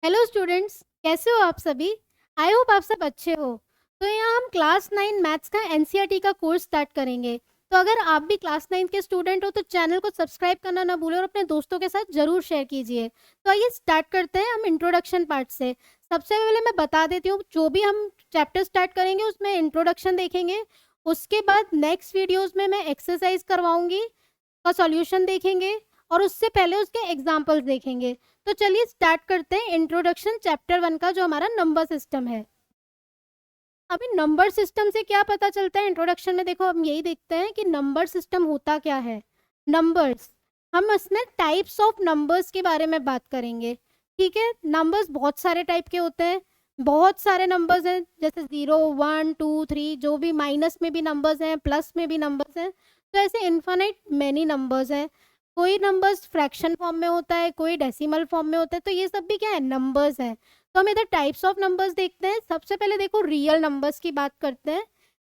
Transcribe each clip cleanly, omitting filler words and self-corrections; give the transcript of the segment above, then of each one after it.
Hello students, कैसे हो आप सभी। आई होप आप सब अच्छे हो। तो यहाँ हम क्लास 9 मैथ्स का एनसीईआरटी का कोर्स स्टार्ट करेंगे। तो अगर आप भी क्लास 9 के स्टूडेंट हो तो चैनल को सब्सक्राइब करना ना भूलें और अपने दोस्तों के साथ जरूर शेयर कीजिए। तो आइए स्टार्ट करते हैं हम इंट्रोडक्शन पार्ट से। सबसे पहले मैं बता देती हूँ, जो भी हम चैप्टर स्टार्ट करेंगे उसमें इंट्रोडक्शन देखेंगे। उसके बाद नेक्स्ट वीडियोज में मैं एक्सरसाइज करवाऊंगी का सॉल्यूशन देखेंगे और उससे पहले उसके एग्जाम्पल्स देखेंगे। तो चलिए स्टार्ट करते हैं इंट्रोडक्शन चैप्टर 1 का, जो हमारा नंबर सिस्टम है। अभी नंबर सिस्टम से क्या पता चलता है इंट्रोडक्शन में, देखो हम यही देखते हैं कि नंबर सिस्टम होता क्या है। नंबर्स, हम इसमें टाइप्स ऑफ नंबर्स के बारे में बात करेंगे। ठीक है, नंबर्स बहुत सारे टाइप के होते हैं। बहुत सारे नंबर्स हैं, जैसे 0 1 2 3, जो भी माइनस में भी नंबर्स हैं, प्लस में भी नंबर्स हैं। तो ऐसे इन्फिनिट मैनी नंबर्स हैं। कोई नंबर्स फ्रैक्शन फॉर्म में होता है, कोई डेसिमल फॉर्म में होता है। तो ये सब भी क्या है, नंबर्स हैं। तो हम इधर टाइप्स ऑफ नंबर्स देखते हैं। सबसे पहले देखो रियल नंबर्स की बात करते हैं।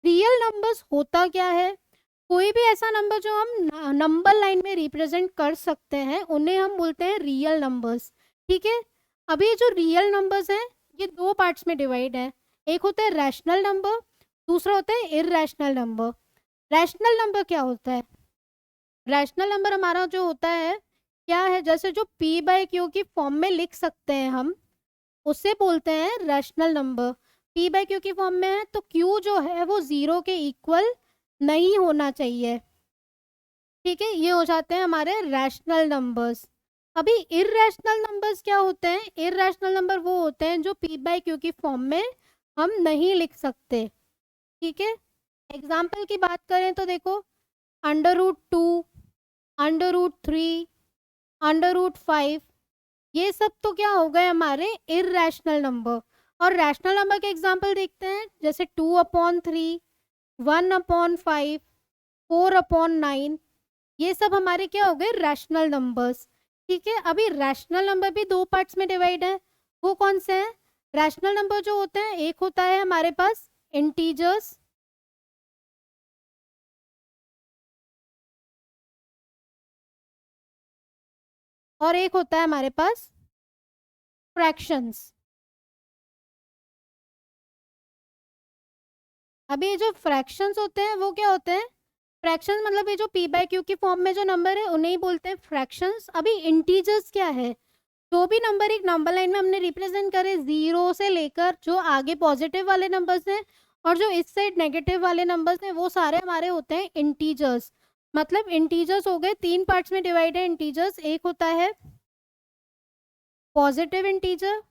रियल नंबर्स होता क्या है, कोई भी ऐसा नंबर जो हम नंबर लाइन में रिप्रेजेंट कर सकते हैं उन्हें हम बोलते हैं रियल नंबर्स। ठीक है, अभी ये जो रियल नंबर्स हैं ये दो पार्ट्स में डिवाइड है। एक होता है रैशनल नंबर, दूसरा होता है इररेशनल नंबर। रैशनल नंबर क्या होता है, रैशनल नंबर हमारा जो होता है क्या है, जैसे जो p बाई क्यू की फॉर्म में लिख सकते हैं हम, उसे बोलते हैं rational number. p by Q की फॉर्म में है तो q जो है वो 0 के इक्वल नहीं होना चाहिए। ठीक है, ये हो जाते हैं हमारे रैशनल नंबर्स। अभी इररेशनल नंबर्स क्या होते हैं, इररेशनल नंबर वो होते हैं जो p बाई क्यू की फॉर्म में हम नहीं लिख सकते। ठीक है, एग्जाम्पल की बात करें तो देखो, √2, √3, √5, ये सब तो क्या हो गए हमारे इररेशनल नंबर। और रैशनल नंबर के एग्जाम्पल देखते हैं, जैसे 2/3, 1/5, 4/9, ये सब हमारे क्या हो गए, रैशनल नंबर्स। ठीक है, अभी रैशनल नंबर भी दो पार्ट्स में डिवाइड है। वो कौन से हैं, रैशनल नंबर जो होते हैं, एक होता है हमारे पास इंटीजर्स, और एक होता है हमारे पास फ्रैक्शंस। अभी ये जो फ्रैक्शंस होते हैं वो क्या होते हैं, फ्रैक्शंस मतलब ये जो p बाई क्यू की फॉर्म में जो नंबर है उन्हें ही बोलते हैं फ्रैक्शंस। अभी इंटीजर्स क्या है, जो भी नंबर एक नंबर लाइन में हमने रिप्रेजेंट करे, 0 से लेकर जो आगे पॉजिटिव वाले नंबर्स हैं और जो इस साइड नेगेटिव वाले नंबर्स हैं, वो सारे हमारे होते हैं इंटीजर्स। मतलब इंटीजर्स हो गए, तीन पार्ट्स में डिवाइड है इंटीजर्स। एक होता है positive integer,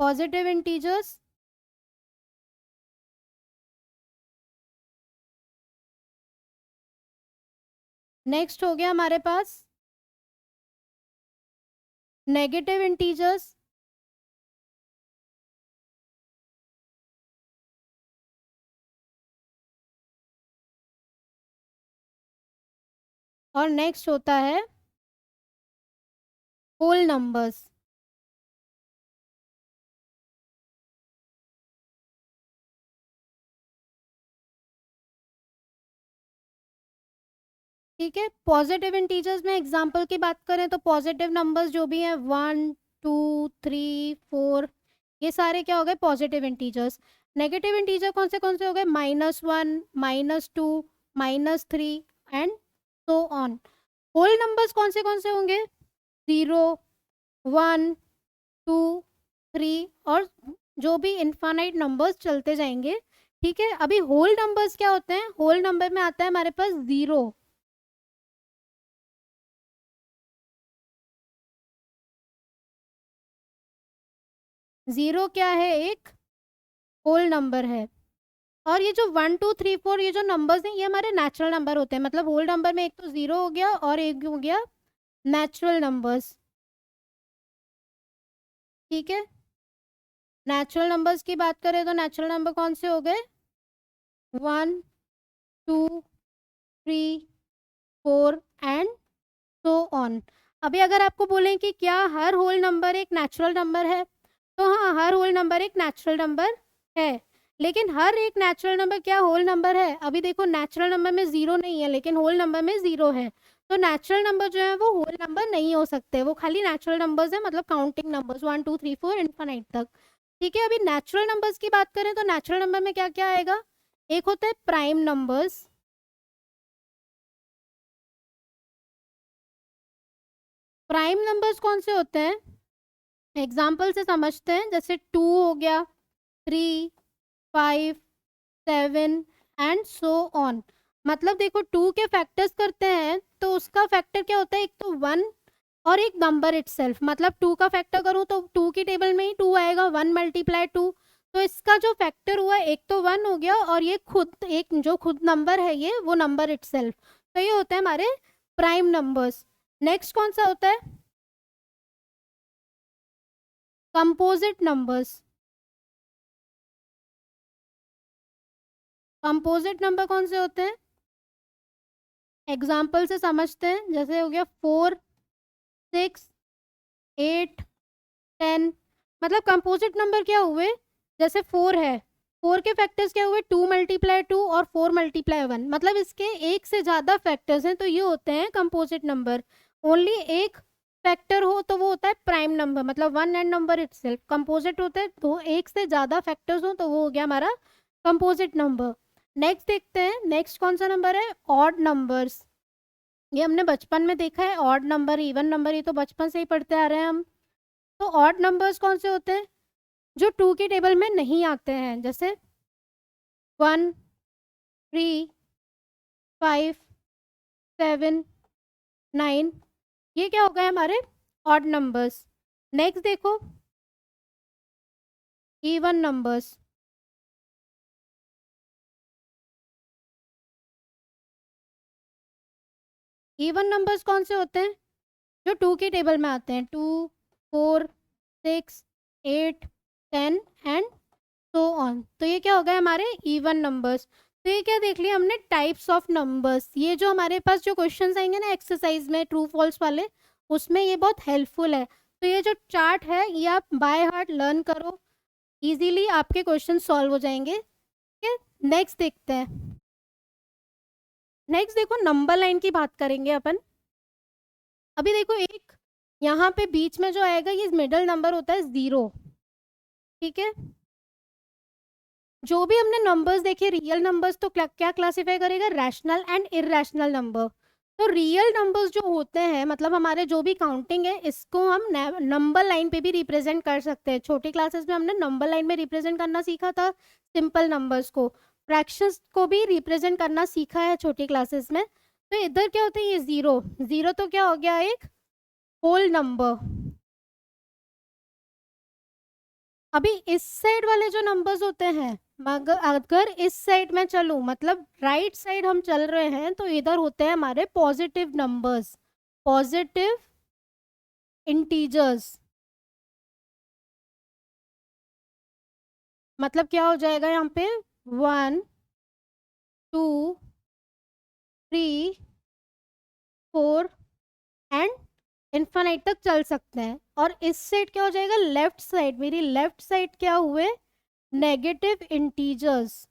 positive integers, next हो गया हमारे पास नेगेटिव इंटीजर्स, और नेक्स्ट होता है होल नंबर्स। ठीक है, पॉजिटिव इंटीजर्स में एग्जांपल की बात करें तो पॉजिटिव नंबर्स जो भी हैं 1 2 3 4, ये सारे क्या हो गए, पॉजिटिव इंटीजर्स। नेगेटिव इंटीजर कौन से हो गए, -1, -2, -3 and so on. Whole numbers कौन से होंगे, 0 1 2 3, और जो भी इनफाइनाइट नंबर्स चलते जाएंगे। ठीक है, अभी होल नंबर्स क्या होते हैं, होल नंबर में आता है हमारे पास 0। जीरो क्या है, एक होल नंबर है। और ये जो 1 2 3 4 ये जो नंबर्स हैं ये हमारे नेचुरल नंबर होते हैं। मतलब होल नंबर में एक तो 0 हो गया और एक हो गया नेचुरल नंबर्स। ठीक है, नेचुरल नंबर्स की बात करें तो नेचुरल नंबर कौन से हो गए, 1 2 3 4 एंड सो ऑन। अभी अगर आपको बोलें कि क्या हर होल नंबर एक नेचुरल नंबर है, तो हाँ, हर होल नंबर एक नेचुरल नंबर है। लेकिन हर एक नेचुरल नंबर क्या होल नंबर है? अभी देखो नेचुरल नंबर में जीरो नहीं है लेकिन होल नंबर में जीरो है, तो नेचुरल नंबर जो है वो होल नंबर नहीं हो सकते, वो खाली नेचुरल नंबर्स है, मतलब काउंटिंग नंबर्स 1 2 3 4 इन्फिनाइट तक। ठीक है, अभी नेचुरल नंबर्स की बात करें तो नेचुरल नंबर में क्या क्या आएगा? एक होता है प्राइम नंबर्स, प्राइम नंबर्स कौन से होते हैं? एग्जाम्पल से समझते हैं, जैसे 2 हो गया, 3, 5, 7 एंड सो ऑन। मतलब देखो 2 के फैक्टर्स करते हैं तो उसका फैक्टर क्या होता है? एक तो 1 और एक नंबर इटसेल्फ, मतलब 2 का फैक्टर करूँ तो 2 की टेबल में ही 2 आएगा, 1 मल्टीप्लाई 2, तो इसका जो फैक्टर हुआ एक तो 1 हो गया और ये खुद एक जो खुद नंबर है ये वो नंबर इटसेल्फ, तो ये होते हैं हमारे प्राइम नंबर्स। नेक्स्ट कौन सा होता है? Composite numbers. कंपोजिट नंबर कौन से होते हैं? एग्जाम्पल से समझते हैं, जैसे हो गया 4, 6, 8, 10। मतलब कंपोजिट नंबर क्या हुए? जैसे 4 है, 4 के फैक्टर्स क्या हुए? 2 मल्टीप्लाई 2 और 4 मल्टीप्लाई 1, मतलब इसके एक से ज़्यादा फैक्टर्स हैं, तो ये होते हैं कंपोजिट नंबर। ओनली एक फैक्टर हो तो वो होता है प्राइम नंबर, मतलब one and number itself. Composite होते हैं तो एक से ज़्यादा फैक्टर्स हो तो वो हो गया हमारा कंपोजिट नंबर। नेक्स्ट देखते हैं, नेक्स्ट कौन सा नंबर है? Odd numbers. ये हमने बचपन में देखा है, ऑड नंबर, इवन नंबर, ये तो बचपन से ही पढ़ते आ रहे हैं हम। तो ऑड नंबर्स कौन से होते हैं? जो 2 की टेबल में नहीं आते हैं, जैसे 1, 3, 5, 7, 9, ये क्या हो गए हमारे ऑड नंबर्स। नेक्स्ट देखो इवन नंबर्स। इवन नंबर्स कौन से होते हैं? जो 2 की टेबल में आते हैं, 2, 4, 6, 8, 10 एंड सो ऑन, तो ये क्या हो गए हमारे इवन नंबर्स। तो ये क्या देख लिया हमने? Types of numbers. ये जो हमारे पास जो क्वेश्चंस आएंगे ना एक्सरसाइज में ट्रू फॉल्स वाले, उसमें ये बहुत हेल्पफुल है। तो ये जो चार्ट है ये आप बाय हार्ट लर्न करो, इजीली आपके क्वेश्चन सॉल्व हो जाएंगे। ठीक है, नेक्स्ट देखते हैं। नेक्स्ट देखो नंबर लाइन की बात करेंगे अपन। अभी देखो एक यहाँ पे बीच में जो आएगा ये मिडिल नंबर होता है 0। ठीक है, जो भी हमने नंबर्स देखे रियल नंबर्स, तो क्या क्लासिफाई करेगा? Rational and irrational number. तो रियल नंबर्स जो होते हैं, मतलब हमारे जो भी काउंटिंग है, इसको हम नंबर लाइन पे भी रिप्रेजेंट कर सकते हैं। छोटी क्लासेस में हमने नंबर लाइन में रिप्रेजेंट करना सीखा था सिंपल नंबर्स को, फ्रैक्शंस को भी रिप्रेजेंट करना सीखा है छोटी क्लासेस में। तो इधर क्या होता है? ये 0, 0 तो क्या हो गया? एक होल नंबर। अभी इस साइड वाले जो नंबर्स होते हैं, मगर अगर इस साइड में चलूं, मतलब राइट साइड हम चल रहे हैं, तो इधर होते हैं हमारे पॉजिटिव नंबर्स, पॉजिटिव इंटीजर्स। मतलब क्या हो जाएगा यहाँ पे? 1, 2, 3, 4 एंड इन्फिनाइट तक चल सकते हैं। और इस साइड क्या हो जाएगा? लेफ्ट साइड, मेरी लेफ्ट साइड क्या हुए? Negative integers,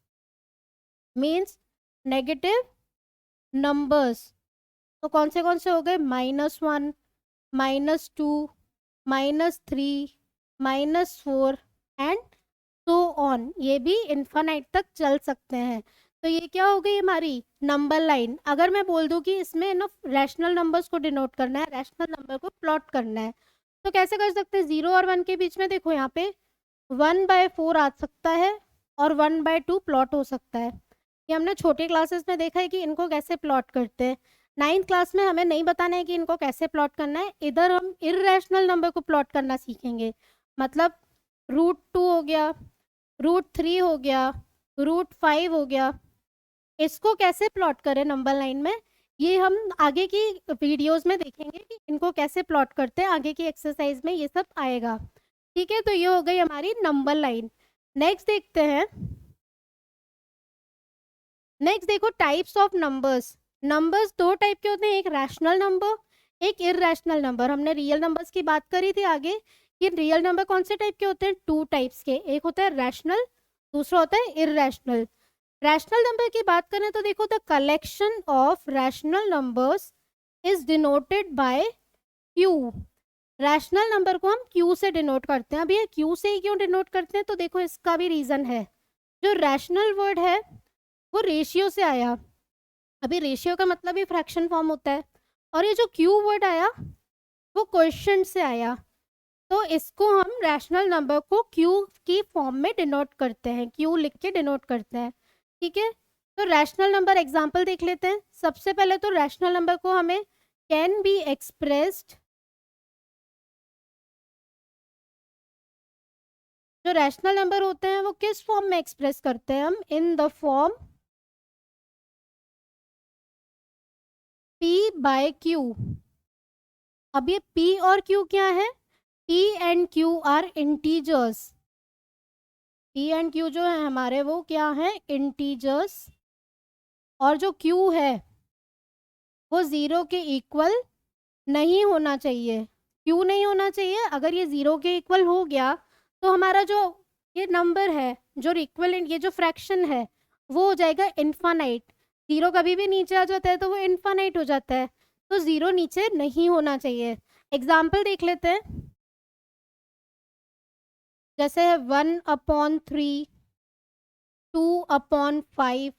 means negative numbers. तो कौन से हो गए? -1, -2, -3, -4 एंड सो ऑन, ये भी इन्फिनाइट तक चल सकते हैं। तो ये क्या हो गई हमारी नंबर लाइन। अगर मैं बोल दूं कि इसमें ना रैशनल नंबर्स को डिनोट करना है, रैशनल नंबर को प्लॉट करना है, तो कैसे कर सकते हैं? 0 और 1 के बीच में देखो यहाँ पे 1/4 आ सकता है और 1/2 प्लॉट हो सकता है। ये हमने छोटे क्लासेस में देखा है कि इनको कैसे प्लॉट करते हैं। 9th क्लास में हमें नहीं बताना है कि इनको कैसे प्लॉट करना है, इधर हम इर्रेशनल नंबर को प्लॉट करना सीखेंगे। मतलब √2 हो गया, √3 हो गया, √5 हो गया, इसको कैसे प्लॉट करें नंबर लाइन में, ये हम आगे की वीडियोस में देखेंगे कि इनको कैसे प्लॉट करते हैं। आगे की एक्सरसाइज में ये सब आएगा। ठीक है, तो ये हो गई हमारी नंबर लाइन। नेक्स्ट देखते हैं। नेक्स्ट देखो टाइप्स ऑफ नंबर्स। नंबर्स दो टाइप के होते हैं, एक रैशनल नंबर, एक इररेशनल नंबर। हमने रियल नंबर्स की बात करी थी आगे। ये रियल नंबर कौन से टाइप के होते हैं? 2 टाइप्स के, एक होता है रैशनल, दूसरा होता है इर्रेशनल। रैशनल नंबर की बात करें तो देखो, the collection of rational numbers is denoted by Q. Rational number को हम क्यू से डिनोट करते हैं। अब ये क्यू से ही क्यों डिनोट करते हैं, तो देखो इसका भी रीजन है। जो रैशनल वर्ड है वो रेशियो से आया। अभी रेशियो का मतलब ही फ्रैक्शन फॉर्म होता है, और ये जो क्यू वर्ड आया वो क्वेश्चन से आया। तो इसको हम रैशनल नंबर को क्यू की फॉर्म में डिनोट करते हैं, क्यू लिख के डिनोट करते हैं। ठीक है, तो रैशनल नंबर एग्जांपल देख लेते हैं। सबसे पहले तो रैशनल नंबर को हमें कैन बी एक्सप्रेस्ड, जो रैशनल नंबर होते हैं वो किस फॉर्म में एक्सप्रेस करते हैं हम, in the form P by Q. अब ये p और q क्या है, p and q are integers. p and q जो है हमारे वो क्या है, इंटीजर्स। और जो q है वो 0 के इक्वल नहीं होना चाहिए। क्यों नहीं होना चाहिए, अगर ये 0 के इक्वल हो गया तो हमारा जो ये नंबर है, जो इक्वलेंट, ये जो फ्रैक्शन है वो हो जाएगा इन्फानाइट। 0 कभी भी नीचे आ जाता है तो वो इन्फानाइट हो जाता है, तो 0 नीचे नहीं होना चाहिए। एग्जाम्पल देख लेते हैं, जैसे 1/3, 2/5,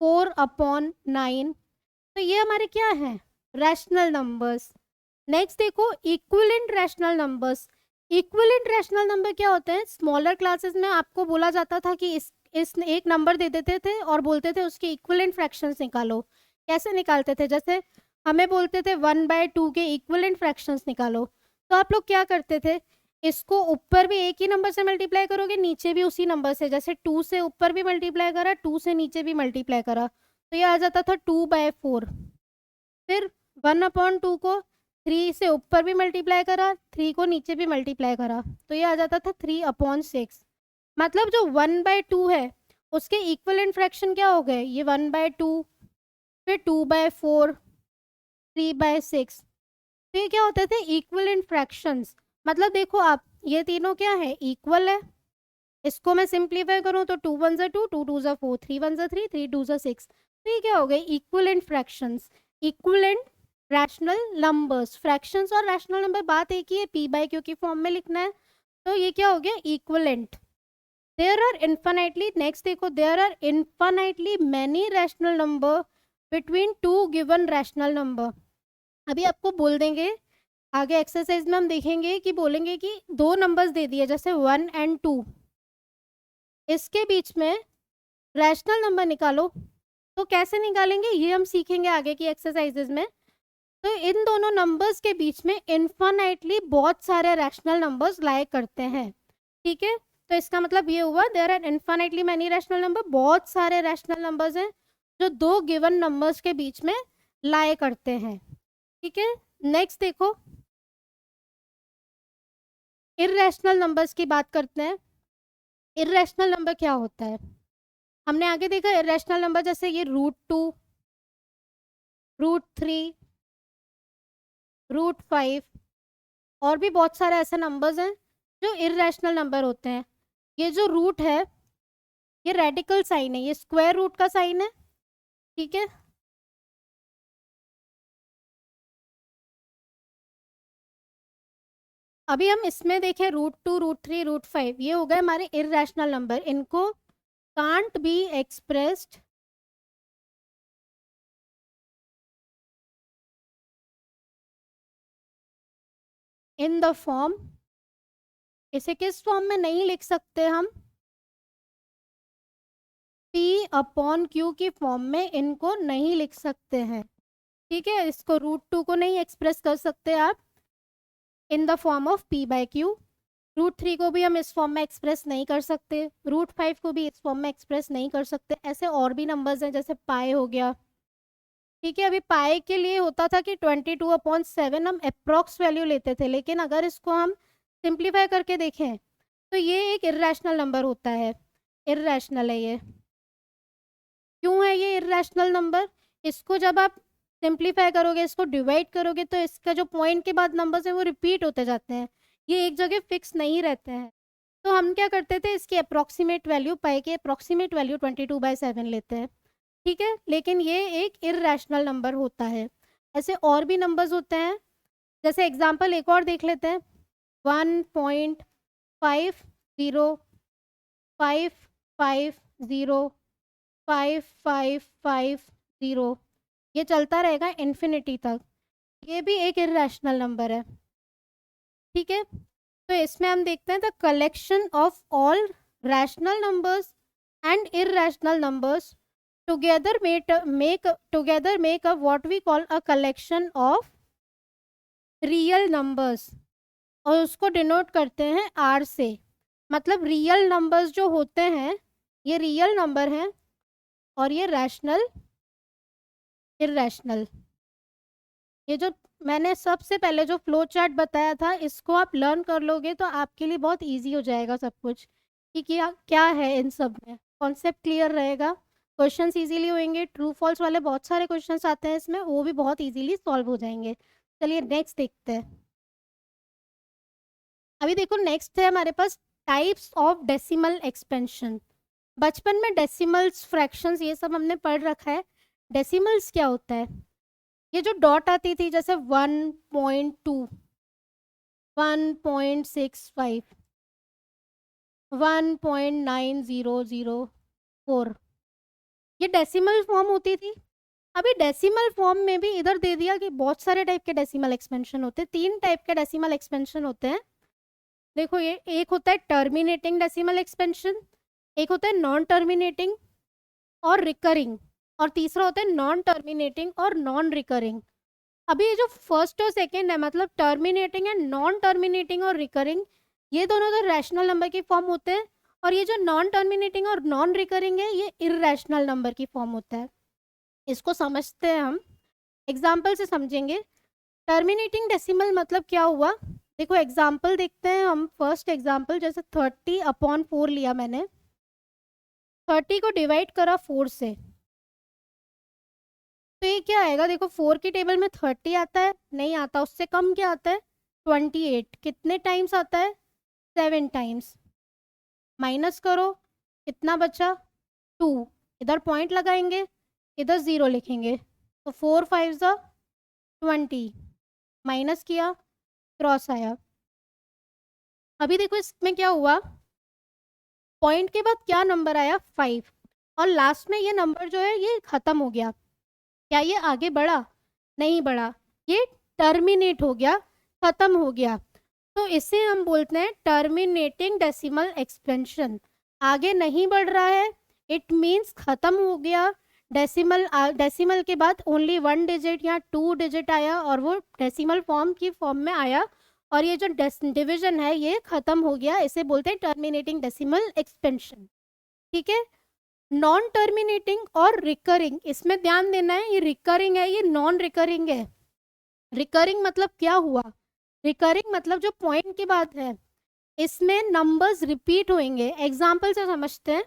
4/9। तो ये हमारे क्या है, रैशनल नंबर्स। नेक्स्ट देखो equivalent rational numbers. Equivalent rational number क्या होते हैं, स्मॉलर क्लासेस में आपको बोला जाता था कि इस एक नंबर दे देते थे और बोलते थे उसके इक्विवेलेंट फ्रैक्शंस निकालो। कैसे निकालते थे, जैसे हमें बोलते थे 1/2 के इक्विवेलेंट फ्रैक्शंस निकालो, तो आप लोग क्या करते थे, इसको ऊपर भी एक ही नंबर से मल्टीप्लाई करोगे, नीचे भी उसी नंबर से। जैसे 2 से ऊपर भी मल्टीप्लाई करा, 2 से नीचे भी मल्टीप्लाई करा, तो ये आ जाता था 2/4। फिर 1/2 को 3 से ऊपर भी मल्टीप्लाई करा, 3 को नीचे भी मल्टीप्लाई करा, तो ये आ जाता था 3/6। मतलब जो 1/2 है उसके इक्विवेलेंट फ्रैक्शन क्या हो गए, ये 1/2, फिर 2/4, 3/6। तो ये क्या होते थे, इक्विवेलेंट फ्रैक्शंस। मतलब देखो आप, ये तीनों क्या है, इक्वल है। इसको मैं सिंप्लीफाई करूँ तो 2 1 2, 2 2 4, 3 1 3, 3 2 6। तो ये क्या हो गए, equivalent fractions, equivalent rational numbers. Fractions और रैशनल नंबर बात एक ही है, p बाय q की फॉर्म में लिखना है। तो ये क्या हो गया, equivalent. There are infinitely, next देखो, there are infinitely many rational number between two given rational number. अभी आपको बोल देंगे आगे एक्सरसाइज में, हम देखेंगे कि बोलेंगे कि दो नंबर्स दे दिए जैसे 1 एंड 2, इसके बीच में रैशनल नंबर निकालो। तो कैसे निकालेंगे ये हम सीखेंगे आगे की एक्सरसाइजेज में। तो इन दोनों नंबर्स के बीच में इन्फानाइटली बहुत सारे रैशनल नंबर्स लाए करते हैं। ठीक है, तो इसका मतलब ये हुआ, there are infinitely many rational number, बहुत सारे रैशनल नंबर्स हैं जो दो गिवन नंबर्स के बीच में लाए करते हैं। ठीक है, नेक्स्ट देखो इर्रेशनल नंबर्स की बात करते हैं। इर्रेशनल नंबर क्या होता है, हमने आगे देखा इर्रेशनल नंबर जैसे ये √2, √3, √5 और भी बहुत सारे ऐसे नंबर्स हैं जो इर्रेशनल नंबर होते हैं। ये जो रूट है ये रेडिकल साइन है, ये स्क्वायर रूट का साइन है। ठीक है, अभी हम इसमें देखें √2, √3, √5, ये हो गए हमारे इर्रेशनल नंबर। इनको can't be expressed in the form, इसे किस फॉर्म में नहीं लिख सकते हम, p/q की फॉर्म में इनको नहीं लिख सकते हैं। ठीक है, इसको √2 को नहीं एक्सप्रेस कर सकते आप इन द फॉर्म ऑफ p/q। √3 को भी हम इस फॉर्म में एक्सप्रेस नहीं कर सकते, √5 को भी इस फॉर्म में एक्सप्रेस नहीं कर सकते। ऐसे और भी नंबर्स हैं जैसे पाई हो गया। ठीक है, अभी पाई के लिए होता था कि 22/7 हम अप्रॉक्स वैल्यू लेते थे, लेकिन अगर इसको हम सिंप्लीफाई करके देखें तो ये एक इर्रेशनल नंबर होता है, इर्रेशनल है ये। क्यों है ये इर्रेशनल नंबर, इसको जब आप सिंप्लीफाई करोगे, इसको डिवाइड करोगे, तो इसका जो पॉइंट के बाद नंबर्स हैं वो रिपीट होते जाते हैं, ये एक जगह फिक्स नहीं रहते हैं। तो हम क्या करते थे, इसकी अप्रॉक्सीमेट वैल्यू, पाई की अप्रॉक्सीमेट वैल्यू 22/7 लेते हैं, ठीक है। लेकिन ये एक इर्रेशनल नंबर होता है। ऐसे और भी नंबर्स होते हैं, जैसे एग्जांपल एक और देख लेते हैं, 1.5050550 ये चलता रहेगा इन्फिनिटी तक। ये भी एक इर्रेशनल नंबर है, ठीक है। तो इसमें हम देखते हैं the collection of all rational numbers and irrational numbers together make a what we call a collection of real numbers, और उसको डिनोट करते हैं आर से। मतलब रियल नंबर्स जो होते हैं ये रियल नंबर हैं, और ये रैशनल, इर्रेशनल। ये जो मैंने सबसे पहले जो फ्लो चार्ट बताया था, इसको आप लर्न कर लोगे तो आपके लिए बहुत इजी हो जाएगा सब कुछ, कि क्या क्या है इन सब में। कॉन्सेप्ट क्लियर रहेगा, क्वेश्चंस इजीली होंगे, ट्रू फॉल्स वाले बहुत सारे क्वेश्चंस आते हैं इसमें, वो भी बहुत इजीली सॉल्व हो जाएंगे। चलिए नेक्स्ट देखते हैं। अभी देखो नेक्स्ट है हमारे पास टाइप्स ऑफ डेसिमल एक्सपेंशन। बचपन में डेसिमल्स, फ्रैक्शंस, ये सब हमने पढ़ रखा है। डेसिमल्स क्या होता है, ये जो डॉट आती थी जैसे 1.2, 1.65, 1.9004, ये डेसिमल फॉर्म होती थी। अभी डेसिमल फॉर्म में भी इधर दे दिया कि बहुत सारे टाइप के डेसिमल एक्सपेंशन होते हैं। 3 टाइप के डेसिमल एक्सपेंशन होते हैं। देखो ये एक होता है टर्मिनेटिंग डेसिमल एक्सपेंशन, एक होता है नॉन टर्मिनेटिंग और रिकरिंग, और तीसरा होता है नॉन टर्मिनेटिंग और नॉन रिकरिंग। अभी ये जो फर्स्ट और सेकंड है, मतलब टर्मिनेटिंग एंड नॉन टर्मिनेटिंग और रिकरिंग, ये दोनों तो रैशनल नंबर की फॉर्म होते हैं, और ये जो नॉन टर्मिनेटिंग और नॉन रिकरिंग है ये इर्रेशनल नंबर की फॉर्म होता है। इसको समझते हैं हम, एग्जाम्पल से समझेंगे। टर्मिनेटिंग डेसिमल मतलब क्या हुआ, देखो एग्जाम्पल देखते हैं हम। फर्स्ट एग्जाम्पल, जैसे 30/4 लिया मैंने, 30 को डिवाइड करा 4 से, तो ये क्या आएगा, देखो 4 की टेबल में 30 आता है, नहीं आता, उससे कम क्या आता है 28, कितने टाइम्स आता है 7 टाइम्स। माइनस करो, कितना बचा 2, इधर पॉइंट लगाएंगे, इधर 0 लिखेंगे, तो 4 5 20, माइनस किया, क्रॉस आया। अभी देखो इसमें क्या हुआ, पॉइंट के बाद क्या नंबर आया 5, और लास्ट में ये नंबर जो है ये खत्म हो गया। क्या ये आगे बढ़ा, नहीं बढ़ा, ये टर्मिनेट हो गया, खत्म हो गया। तो इसे हम बोलते हैं टर्मिनेटिंग डेसिमल एक्सपेंशन। आगे नहीं बढ़ रहा है, इट मीन्स खत्म हो गया। डेसिमल के बाद ओनली 1 डिजिट या 2 डिजिट आया, और वो डेसिमल फॉर्म की फॉर्म में आया, और ये जो डिवीजन है ये खत्म हो गया। इसे बोलते हैं टर्मिनेटिंग डेसिमल एक्सपेंशन, ठीक है। नॉन टर्मिनेटिंग और रिकरिंग, इसमें ध्यान देना है, ये रिकरिंग है, ये नॉन रिकरिंग है। रिकरिंग मतलब क्या हुआ, रिकरिंग मतलब जो पॉइंट की बात है इसमें नंबर्स रिपीट होंगे। एग्जाम्पल से समझते हैं,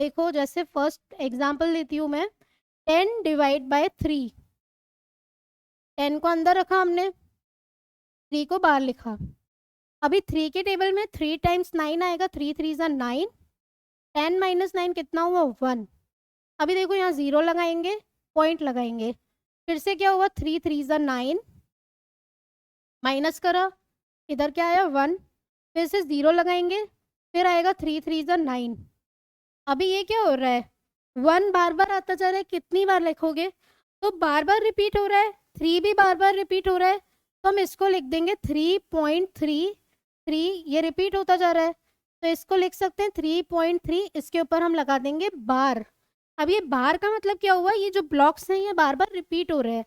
देखो जैसे फर्स्ट एग्जाम्पल लेती हूँ मैं, 10 डिवाइड बाय 3, 10 को अंदर रखा हमने, 3 को बाहर लिखा। अभी 3 के टेबल में 3 टाइम्स 9 आएगा, 3 3 9, 10 माइनस 9 कितना हुआ 1। अभी देखो यहाँ 0 लगाएंगे, पॉइंट लगाएंगे, फिर से क्या हुआ 3 3 9, माइनस करा, इधर क्या आया 1, फिर से 0 लगाएंगे, फिर आएगा 3 3 9। अभी ये क्या हो रहा है, 1 बार बार आता जा रहा है, कितनी बार लिखोगे, तो बार बार रिपीट हो रहा है, 3 भी बार बार रिपीट हो रहा है, तो हम इसको लिख देंगे 3.33, ये रिपीट होता जा रहा है, तो इसको लिख सकते हैं 3.3, इसके ऊपर हम लगा देंगे बार। अब ये बार का मतलब क्या हुआ, ये जो ब्लॉक्स हैं ये बार बार रिपीट हो रहे हैं।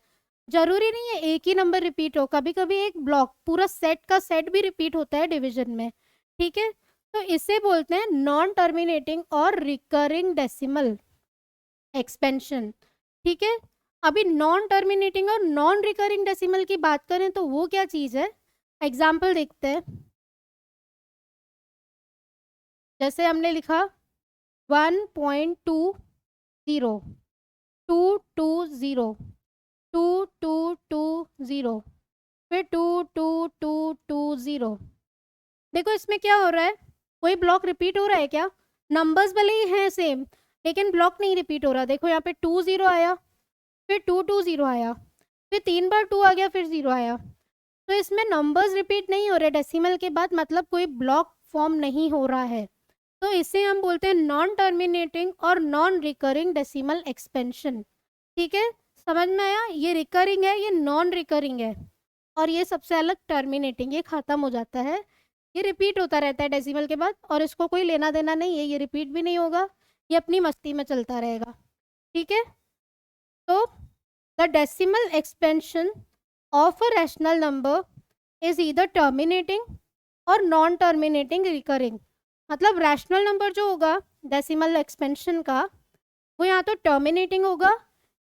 जरूरी नहीं है एक ही नंबर रिपीट हो, कभी कभी एक ब्लॉक पूरा सेट का सेट भी रिपीट होता है डिवीजन में, ठीक है। तो इसे बोलते हैं नॉन टर्मिनेटिंग और रिकरिंग डेसिमल एक्सपेंशन, ठीक है। अभी नॉन टर्मिनेटिंग और नॉन रिकरिंग डेसिमल की बात करें तो वो क्या चीज़ है, एग्जाम्पल देखते हैं। जैसे हमने लिखा 1.20, 220, 2220, फिर 2220। देखो इसमें क्या हो रहा है, कोई ब्लॉक रिपीट हो रहा है क्या? नंबर्स भले ही हैं सेम, लेकिन ब्लॉक नहीं रिपीट हो रहा। देखो यहाँ पे 2 0 आया, फिर 2 2 0 आया, फिर 3 बार 2 आ गया, फिर 0 आया। तो इसमें नंबर्स रिपीट नहीं हो रहे डेसिमल के बाद, मतलब कोई ब्लॉक फॉर्म नहीं हो रहा है। तो इसे हम बोलते हैं नॉन टर्मिनेटिंग और नॉन रिकरिंग डेसिमल एक्सपेंशन। ठीक है, समझ में आया? ये रिकरिंग है, ये नॉन रिकरिंग है, और ये सबसे अलग टर्मिनेटिंग, ये खत्म हो जाता है। ये रिपीट होता रहता है डेसिमल के बाद, और इसको कोई लेना देना नहीं है, ये रिपीट भी नहीं होगा, ये अपनी मस्ती में चलता रहेगा। ठीक है, तो the decimal expansion of a rational number is either terminating और नॉन टर्मिनेटिंग रिकरिंग। मतलब रैशनल नंबर जो होगा डेसिमल एक्सपेंशन का, वो या तो टर्मिनेटिंग होगा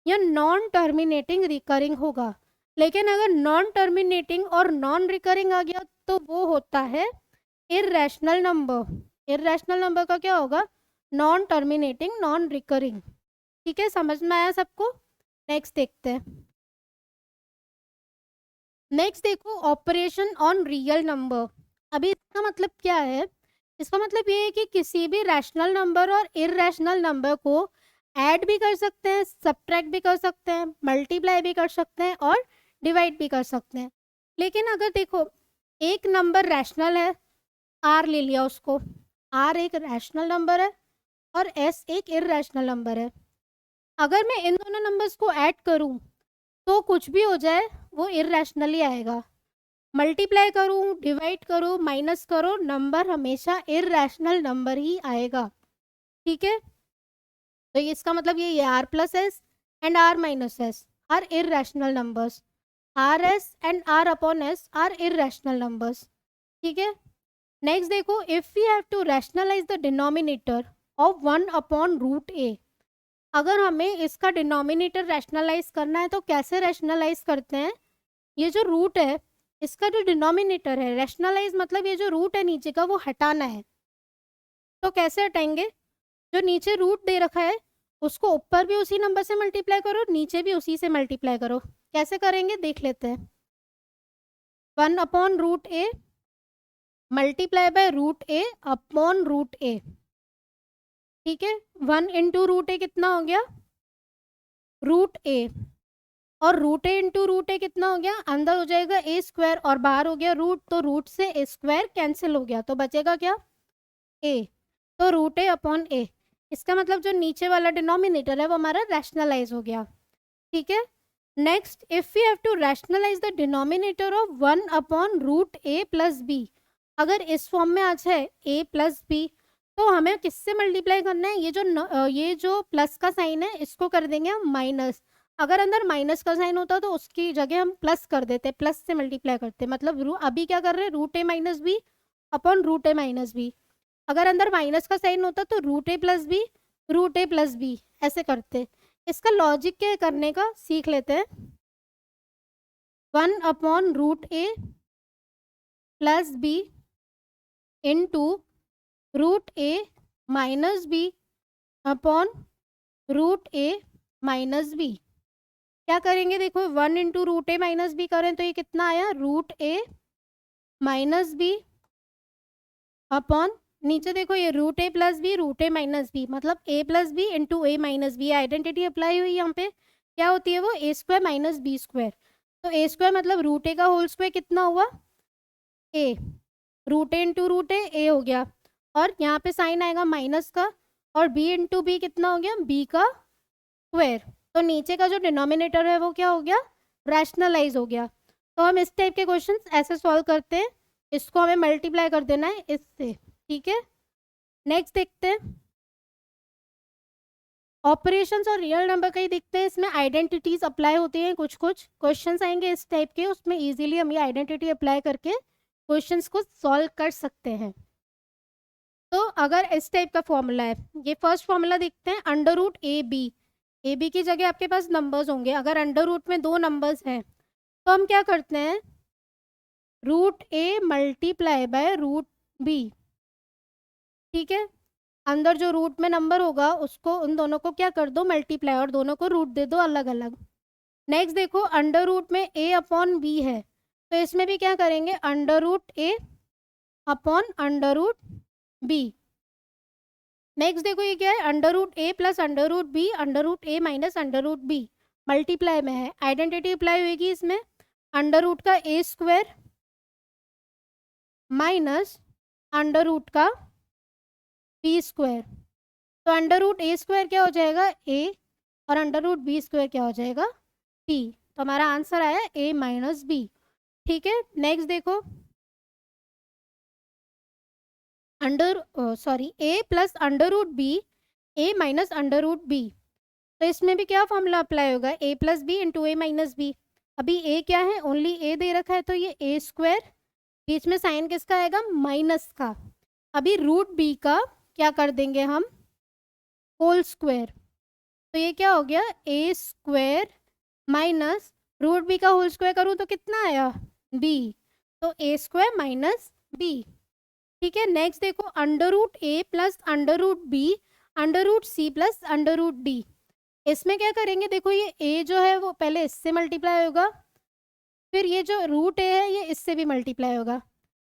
या नॉन टर्मिनेटिंग रिकरिंग होगा। लेकिन अगर नॉन टर्मिनेटिंग और नॉन रिकरिंग आ गया तो वो होता है इररेशनल नंबर। इररेशनल नंबर का क्या होगा? Non terminating non recurring. ठीक है, समझ में आया सबको? नेक्स्ट देखते हैं। नेक्स्ट देखो, ऑपरेशन ऑन रियल नंबर। अभी इसका मतलब क्या है? इसका मतलब ये है कि किसी भी रैशनल नंबर और इररेशनल नंबर को ऐड भी कर सकते हैं, सब्ट्रैक्ट भी कर सकते हैं, मल्टीप्लाई भी कर सकते हैं और डिवाइड भी कर सकते हैं। लेकिन अगर देखो एक नंबर रैशनल है, आर ले लिया उसको, आर एक रैशनल नंबर है और एस एक इररेशनल नंबर है। अगर मैं इन दोनों नंबर्स को ऐड करूं तो कुछ भी हो जाए वो इररेशनली आएगा। मल्टीप्लाई करूं, डिवाइड करूं, माइनस करो, नंबर हमेशा इररेशनल नंबर ही आएगा। ठीक है, तो इसका मतलब ये R plus S and R minus S are irrational numbers, R S and R upon S are irrational numbers. ठीक है, नेक्स्ट देखो, if we have to rationalise the denominator of 1 upon root A. अगर हमें इसका denominator rationalise करना है तो कैसे रैशनलाइज करते हैं? ये जो रूट है इसका जो डिनोमिनेटर है, रैशनलाइज मतलब ये जो रूट है नीचे का वो हटाना है। तो कैसे हटाएंगे? जो नीचे रूट दे रखा है उसको ऊपर भी उसी नंबर से मल्टीप्लाई करो, नीचे भी उसी से मल्टीप्लाई करो। कैसे करेंगे देख लेते हैं। 1 upon root A multiply by root A upon root A. ठीक है, 1 इंटू रूट ए कितना हो गया? रूट ए, और रूट ए इंटू रूट ए कितना हो गया? अंदर हो जाएगा ए स्क्वायर और बाहर हो गया रूट, तो रूट से ए स्क्वायर कैंसिल हो गया, तो बचेगा क्या? ए। तो रूट ए अपॉन ए, इसका मतलब जो नीचे वाला डिनोमिनेटर है वो हमारा रैशनलाइज हो गया। ठीक है, next, if we have to rationalise the denominator of 1 upon root A plus B. अगर इस फॉर्म में आ जाए ए प्लस बी तो हमें किससे मल्टीप्लाई करना है? ये जो प्लस का साइन है इसको कर देंगे हम माइनस। अगर अंदर माइनस का साइन होता तो उसकी जगह हम प्लस कर देते, प्लस से मल्टीप्लाई करते। मतलब अभी क्या कर रहे हैं? Root A minus B upon root A minus B. अगर अंदर माइनस का साइन होता तो root A plus B, root A plus B ऐसे करते। इसका लॉजिक क्या है करने का, सीख लेते हैं। 1 upon root A plus B into root A minus B upon root A minus B. क्या करेंगे? देखो 1 into root A minus B करें तो ये कितना आया? Root A minus B upon, नीचे देखो ये root A plus B, root A minus B, मतलब ए प्लस बी इंटू ए माइनस बी। आइडेंटिटी अप्लाई हुई यहाँ पे, क्या होती है वो? ए स्क्वायर माइनस बी स्क्वायर। तो ए स्क्वायर मतलब रूट ए का होल स्क्वायर कितना हुआ? ए। रूट ए इंटू रूट ए हो गया, और यहाँ पे साइन आएगा माइनस का, और बी इंटू बी कितना हो गया? बी का स्क्वायर। तो नीचे का जो डिनोमिनेटर है वो क्या हो गया? रैशनलाइज हो गया। तो हम इस टाइप के क्वेश्चंस ऐसे सॉल्व करते हैं, इसको हमें मल्टीप्लाई कर देना है इससे। ठीक है, नेक्स्ट देखते हैं। ऑपरेशंस और रियल नंबर का ही देखते हैं, इसमें आइडेंटिटीज अप्लाई होती हैं। कुछ कुछ क्वेश्चंस आएंगे इस टाइप के, उसमें इजीली हम ये आइडेंटिटी अप्लाई करके क्वेश्चंस को सॉल्व कर सकते हैं। तो अगर इस टाइप का फॉर्मूला है, ये फर्स्ट फॉर्मूला देखते हैं, अंडर रूट ए बी की जगह आपके पास नंबर्स होंगे। अगर अंडर रूट में 2 नंबर्स हैं तो हम क्या करते हैं? Root A multiply by root B. ठीक है, अंदर जो रूट में नंबर होगा उसको, उन दोनों को क्या कर दो? मल्टीप्लाई, और दोनों को रूट दे दो अलग अलग। नेक्स्ट देखो, अंडर रूट में ए अपॉन बी है, तो इसमें भी क्या करेंगे? Under root A upon under root B. Next देखो ये क्या है, under root A plus under root B under root A minus under root B, multiply में है, आइडेंटिटी अप्लाई होगी इसमें, अंडर रूट का A square minus under root का बी स्क्वायर। तो अंडर रूट ए स्क्वायर क्या हो जाएगा, ए, और अंडर रूट बी स्क्वायर क्या हो जाएगा, बी। तो हमारा आंसर आया ए माइनस बी। ठीक है, नेक्स्ट देखो, अंडर सॉरी ए प्लस अंडर रूट बी ए माइनस अंडर रूट बी। तो इसमें भी क्या फॉर्मूला अप्लाई होगा, ए प्लस बी इंटू ए माइनस बी। अभी ए क्या है, ओनली ए दे रखा है, तो ये ए स्क्वायर, बीच में साइन किसका आएगा, माइनस का। अभी रूट बी का क्या कर देंगे हम, होल स्क्वायर। तो ये क्या हो गया, ए स्क्वायर माइनस रूट बी का होल स्क्वायर करूँ तो कितना आया, बी। तो ए स्क्वायर माइनस बी। ठीक है, नेक्स्ट देखो, under root A plus under root B under root C plus under root D. इसमें क्या करेंगे, देखो ये ए जो है वो पहले इससे मल्टीप्लाई होगा, फिर ये जो रूट ए है ये इससे भी मल्टीप्लाई होगा,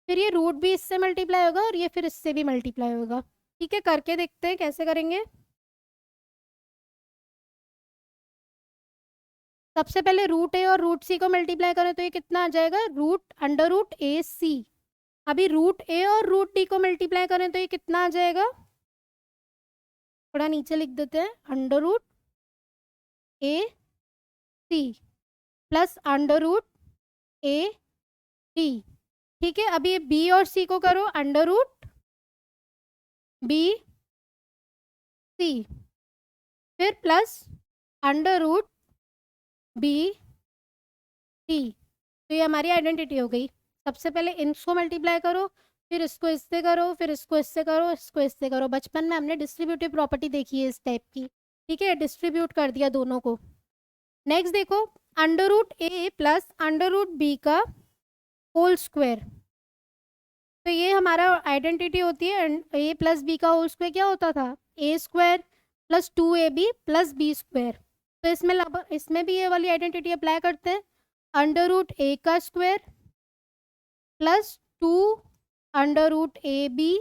फिर ये रूट भी इससे मल्टीप्लाई होगा, और ये फिर इससे भी मल्टीप्लाई होगा। ठीक है, करके देखते हैं कैसे करेंगे। सबसे पहले रूट ए और रूट सी को मल्टीप्लाई करें तो ये कितना आ जाएगा, रूट अंडर रूट ए सी। अभी रूट ए और रूट डी को मल्टीप्लाई करें तो ये कितना आ जाएगा, थोड़ा नीचे लिख देते हैं, under root A C plus under root A D. ठीक है, अभी ये बी और सी को करो, अंडर रूट बी सी, फिर plus under root B C. तो ये हमारी आइडेंटिटी हो गई। सबसे पहले इसको मल्टीप्लाई करो, फिर इसको इससे करो, फिर इसको इससे करो, इसको इससे करो। बचपन में हमने डिस्ट्रीब्यूटिव प्रॉपर्टी देखी है इस टाइप की। ठीक है, डिस्ट्रीब्यूट कर दिया दोनों को। नेक्स्ट देखो, under root A plus under root B का होल स्क्वायर। तो ये हमारा आइडेंटिटी होती है, ए प्लस बी का होल स्क्वायर क्या होता था, A square plus 2ab plus B square. तो इसमें भी ये वाली आइडेंटिटी अप्लाई करते हैं, अंडर रूट ए का square plus 2 under root A B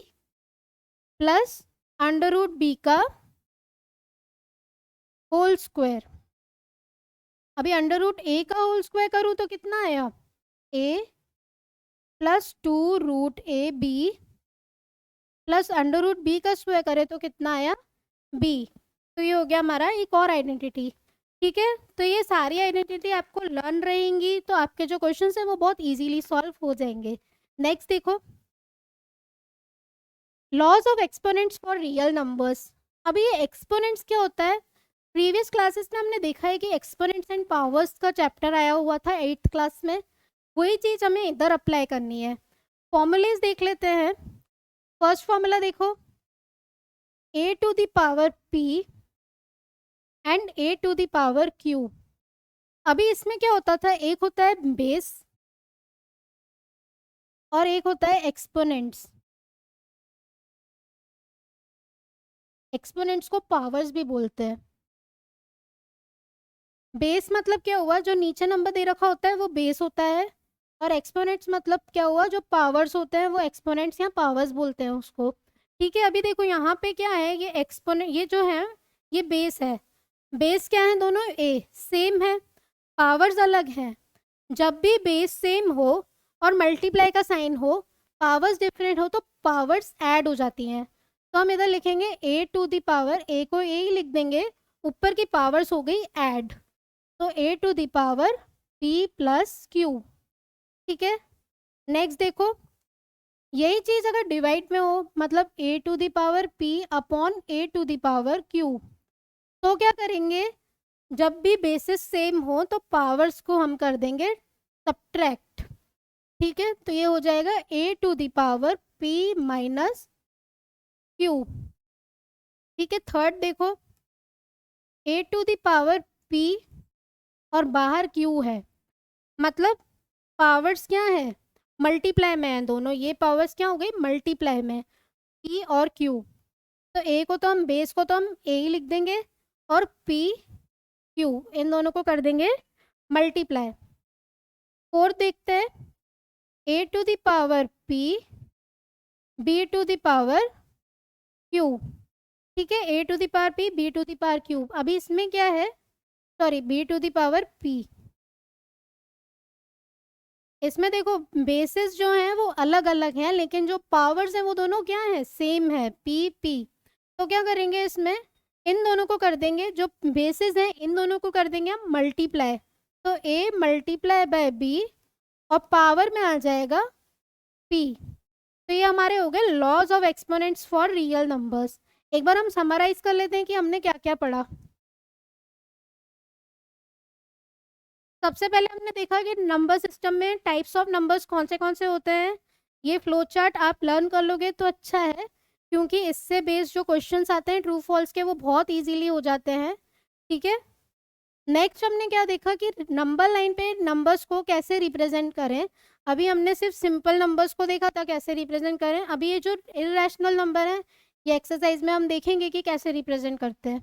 plus under root B का होल स्क्वायर। अभी अंडर रूट ए का होल स्क्वायर करूँ तो कितना आया, A plus 2 root A B plus under root B का स्क्वायर करे तो कितना आया, बी। तो ये हो गया हमारा एक और आइडेंटिटी। ठीक है, तो ये सारी आइडेंटिटी आपको लर्न रहेंगी, तो आपके जो क्वेश्चन हैं वो बहुत इजीली सॉल्व हो जाएंगे। नेक्स्ट देखो, laws of exponents for real numbers. अभी ये एक्सपोनेंट्स क्या होता है, प्रीवियस क्लासेस में हमने देखा है कि एक्सपोनेंट्स एंड पावर्स का चैप्टर आया हुआ था 8th क्लास में, वही चीज़ हमें इधर अप्लाई करनी है। फॉर्मूलेज देख लेते हैं। फर्स्ट फॉर्मूला देखो, a to the power p and a to the power q। अभी इसमें क्या होता था, एक होता है बेस और एक होता है एक्सपोनेंट्स। एक्सपोनेंट्स को पावर्स भी बोलते हैं। बेस मतलब क्या हुआ, जो नीचे नंबर दे रखा होता है वो बेस होता है, और एक्सपोनेंट्स मतलब क्या हुआ, जो पावर्स होते हैं वो एक्सपोनेंट्स या पावर्स बोलते हैं उसको। ठीक है, अभी देखो यहाँ पे क्या है, ये एक्सपोनेंट, ये जो है ये बेस है। बेस क्या है, दोनों ए सेम है, पावर्स अलग हैं। जब भी बेस सेम हो और मल्टीप्लाई का साइन हो, पावर्स डिफरेंट हो, तो पावर्स ऐड हो जाती हैं। तो हम इधर लिखेंगे ए टू द पावर, ए को ए ही लिख देंगे, ऊपर की पावर्स हो गई ऐड, तो A to the power p plus Q. ठीक है, नेक्स्ट देखो, यही चीज अगर डिवाइड में हो, मतलब A to the power p upon A to the power q, तो क्या करेंगे, जब भी बेसिस सेम हो तो पावर्स को हम कर देंगे सब्ट्रैक्ट। ठीक है, तो ये हो जाएगा A to the power p minus q। ठीक है, थर्ड देखो, A to the power p और बाहर q है, मतलब पावर्स क्या है, मल्टीप्लाई में है दोनों, ये पावर्स क्या हो गई, मल्टीप्लाई में, p और q। तो a को तो हम, बेस को तो हम a ही लिख देंगे, और p q इन दोनों को कर देंगे मल्टीप्लाई। फोर्थ देखते हैं, a to the power p b to the power Q, ठीक है, a to the power p b to the power cube. अभी इसमें क्या है, sorry b to the power p, इसमें देखो बेसिस जो हैं वो अलग अलग हैं लेकिन जो पावर्स हैं वो दोनों क्या है, सेम है, p p। तो क्या करेंगे इसमें, इन दोनों को कर देंगे, जो बेसिस हैं इन दोनों को कर देंगे हम मल्टीप्लाई। तो a मल्टीप्लाई बाय b और पावर में आ जाएगा p। तो ये हमारे हो गए laws of exponents for real numbers. एक बार हम समराइज कर लेते हैं कि हमने क्या क्या पढ़ा। सबसे पहले हमने देखा कि नंबर सिस्टम में टाइप्स ऑफ नंबर्स कौन से होते हैं। ये फ्लो चार्ट आप लर्न कर लोगे तो अच्छा है, क्योंकि इससे बेस्ड जो क्वेश्चंस आते हैं ट्रू फॉल्स के वो बहुत इजीली हो जाते हैं, ठीक है। नेक्स्ट हमने क्या देखा कि नंबर लाइन पे नंबर्स को कैसे रिप्रेजेंट करें। अभी हमने सिर्फ सिंपल नंबर्स को देखा था कैसे रिप्रेजेंट करें, अभी ये जो इररेशनल नंबर है ये एक्सरसाइज में हम देखेंगे कि कैसे रिप्रेजेंट करते हैं।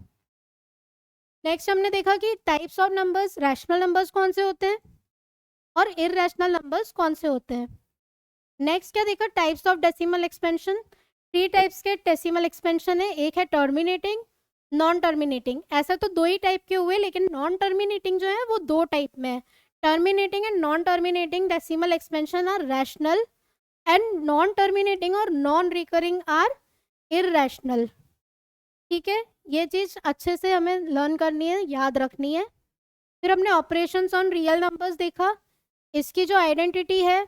नेक्स्ट हमने देखा कि types of numbers, rational numbers कौन से होते हैं और इररेशनल नंबर्स कौन से होते हैं। नेक्स्ट क्या देखा, types of decimal expansion. 3 types के डेसिमल एक्सपेंशन है, एक है टर्मिनेटिंग, नॉन टर्मिनेटिंग। ऐसा तो 2 ही टाइप के हुए लेकिन नॉन टर्मिनेटिंग जो है वो 2 टाइप में है। Terminating and non terminating decimal expansion are rational and non terminating और नॉन रिकरिंग आर इररेशनल, ठीक है। ये चीज़ अच्छे से हमें लर्न करनी है, याद रखनी है। फिर हमने ऑपरेशंस ऑन रियल नंबर्स देखा, इसकी जो आइडेंटिटी है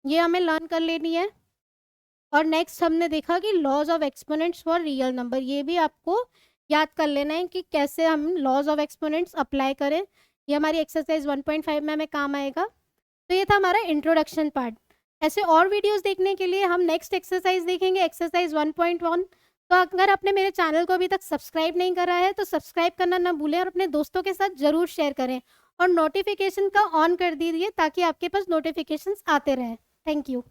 ये हमें लर्न कर लेनी है। और नेक्स्ट हमने देखा कि laws of exponents for real number, ये भी आपको याद कर लेना है कि कैसे हम लॉज ऑफ एक्सपोनेंट्स अप्लाई करें। ये हमारी एक्सरसाइज 1.5 में हमें काम आएगा। तो ये था हमारा इंट्रोडक्शन पार्ट। ऐसे और वीडियोस देखने के लिए हम नेक्स्ट एक्सरसाइज देखेंगे, एक्सरसाइज 1.1। तो अगर आपने मेरे चैनल को अभी तक सब्सक्राइब नहीं करा है तो सब्सक्राइब करना ना भूलें और अपने दोस्तों के साथ ज़रूर शेयर करें और नोटिफिकेशन का ऑन कर दीजिए ताकि आपके पास नोटिफिकेशंस आते रहें। Thank you.